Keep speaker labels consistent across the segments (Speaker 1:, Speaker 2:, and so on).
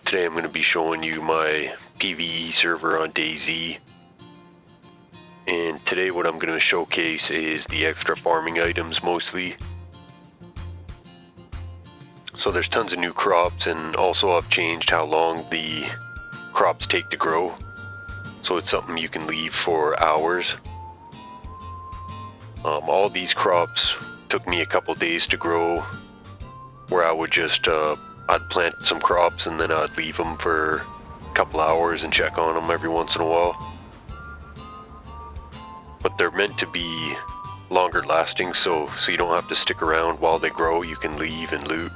Speaker 1: Today I'm going to be showing you my PVE server on Dayz. And today what I'm going to showcase is the extra farming items mostly. So there's tons of new crops, and also I've changed how long the crops take to grow. So it's something you can leave for hours. All these crops took me a couple days to grow, where I would just I'd plant some crops and then I'd leave them for a couple hours and check on them every once in a while. But they're meant to be longer lasting, so you don't have to stick around while they grow. You can leave and loot,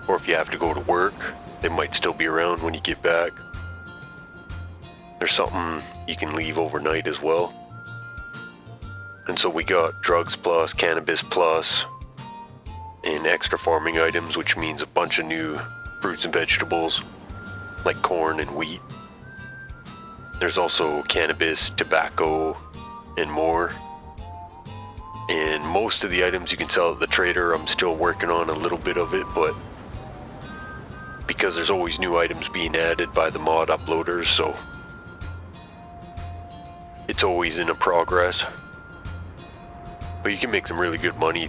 Speaker 1: or if you have to go to work, they might still be around when you get back. There's something you can leave overnight as well. And so we got drugs plus, cannabis plus, and extra farming items, which means a bunch of new fruits and vegetables like corn and wheat. There's also cannabis, tobacco, and more. And most of the items you can sell at the trader. I'm still working on a little bit of it, but because there's always new items being added by the mod uploaders, so it's always in a progress. But you can make some really good money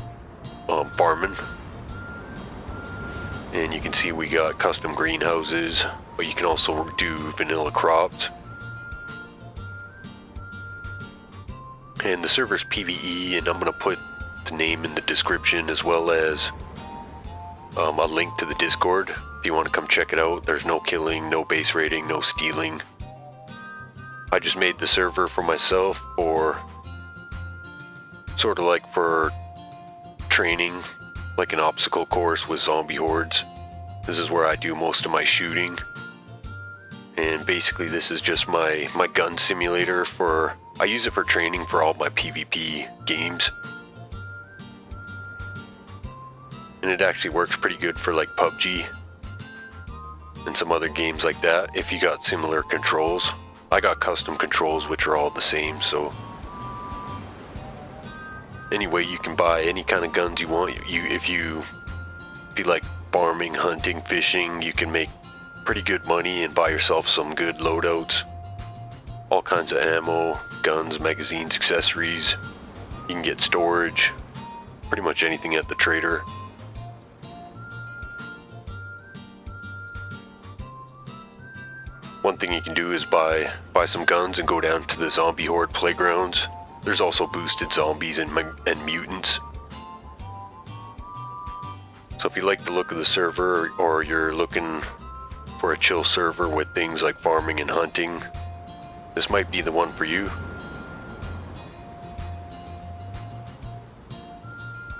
Speaker 1: farming. And you can see we got custom greenhouses, but you can also do vanilla crops. And the server's PVE, and I'm going to put the name in the description as well as a link to the Discord if you want to come check it out. There's no killing, no base raiding, no stealing. I just made the server for myself, for sort of like for training, like an obstacle course with zombie hordes. This is where I do most of my shooting. And basically this is just my gun simulator for, I use it for training for all my PvP games. And it actually works pretty good for like PUBG and some other games like that if you got similar controls. I got custom controls which are all the same, so anyway, you can buy any kind of guns you want. If you like farming, hunting, fishing, you can make pretty good money and buy yourself some good loadouts. All kinds of ammo, guns, magazines, accessories. You can get storage, pretty much anything at the trader. One thing you can do is buy some guns and go down to the zombie horde playgrounds. There's also boosted zombies and mutants. So if you like the look of the server, or you're looking for a chill server with things like farming and hunting, this might be the one for you.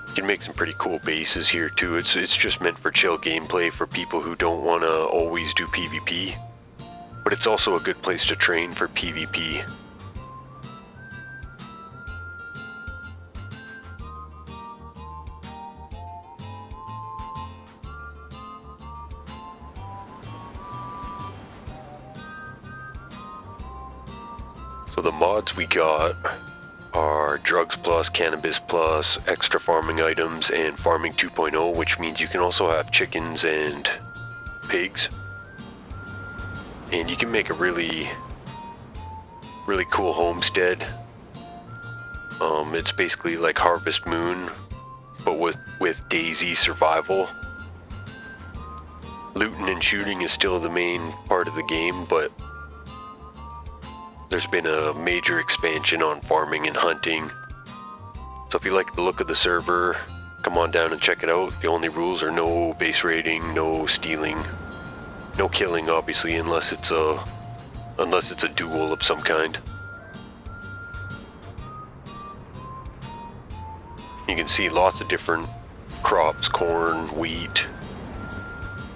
Speaker 1: You can make some pretty cool bases here too. It's just meant for chill gameplay for people who don't want to always do PvP. But it's also a good place to train for PvP. So the mods we got are drugs plus, cannabis plus, extra farming items, and farming 2.0, which means you can also have chickens and pigs. And you can make a really cool homestead. It's basically like Harvest Moon, but with Dayz survival. Looting and shooting is still the main part of the game, but there's been a major expansion on farming and hunting. So if you like the look of the server, come on down and check it out. The only rules are no base raiding, no stealing, no killing obviously, unless it's a duel of some kind. You can see lots of different crops: corn, wheat,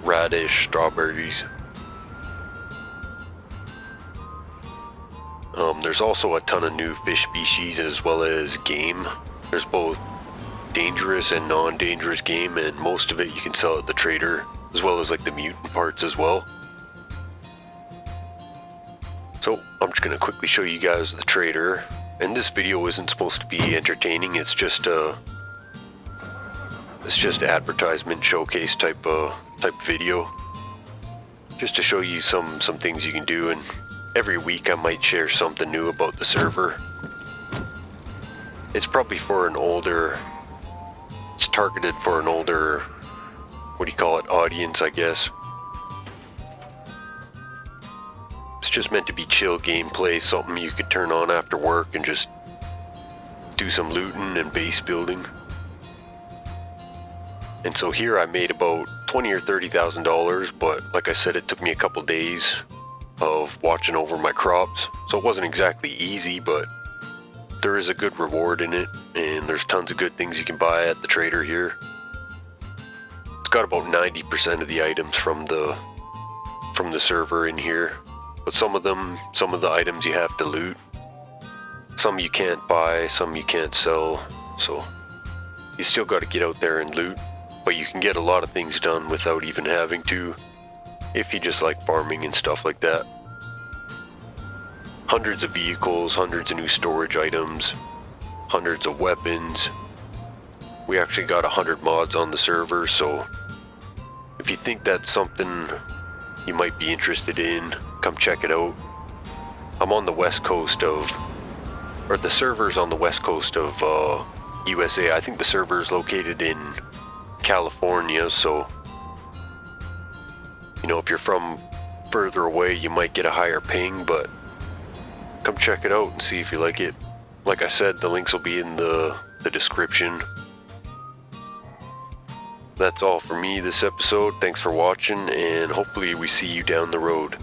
Speaker 1: radish, strawberries. There's also a ton of new fish species as well as game. There's both dangerous and non-dangerous game, and most of it you can sell at the trader, as well as like the mutant parts as well. So I'm just going to quickly show you guys the trader, and this video isn't supposed to be entertaining, it's just advertisement showcase type video. just to show you some things you can do, and every week I might share something new about the server. It's probably for an older, it's targeted for an older, what do you call it, audience, I guess. It's just meant to be chill gameplay, something you could turn on after work and just do some looting and base building. And so here I made about $20,000 or $30,000, but like I said, it took me a couple days of watching over my crops, so it wasn't exactly easy, but there is a good reward in it, and there's tons of good things you can buy at the trader here. It's got about 90% of the items from the server in here, but some of the items you have to loot. Some you can't buy, some you can't sell, so you still got to get out there and loot, but you can get a lot of things done without even having to, if you just like farming and stuff like that. Hundreds of vehicles, hundreds of new storage items, hundreds of weapons. We actually got 100 mods on the server, so if you think that's something you might be interested in, come check it out. I'm on the west coast of, or the server's on the west coast of USA. I think the server is located in California, so you know, if you're from further away you might get a higher ping, but come check it out and see if you like it. Like I said, the links will be in the description. That's all for me this episode. Thanks for watching, and hopefully we see you down the road.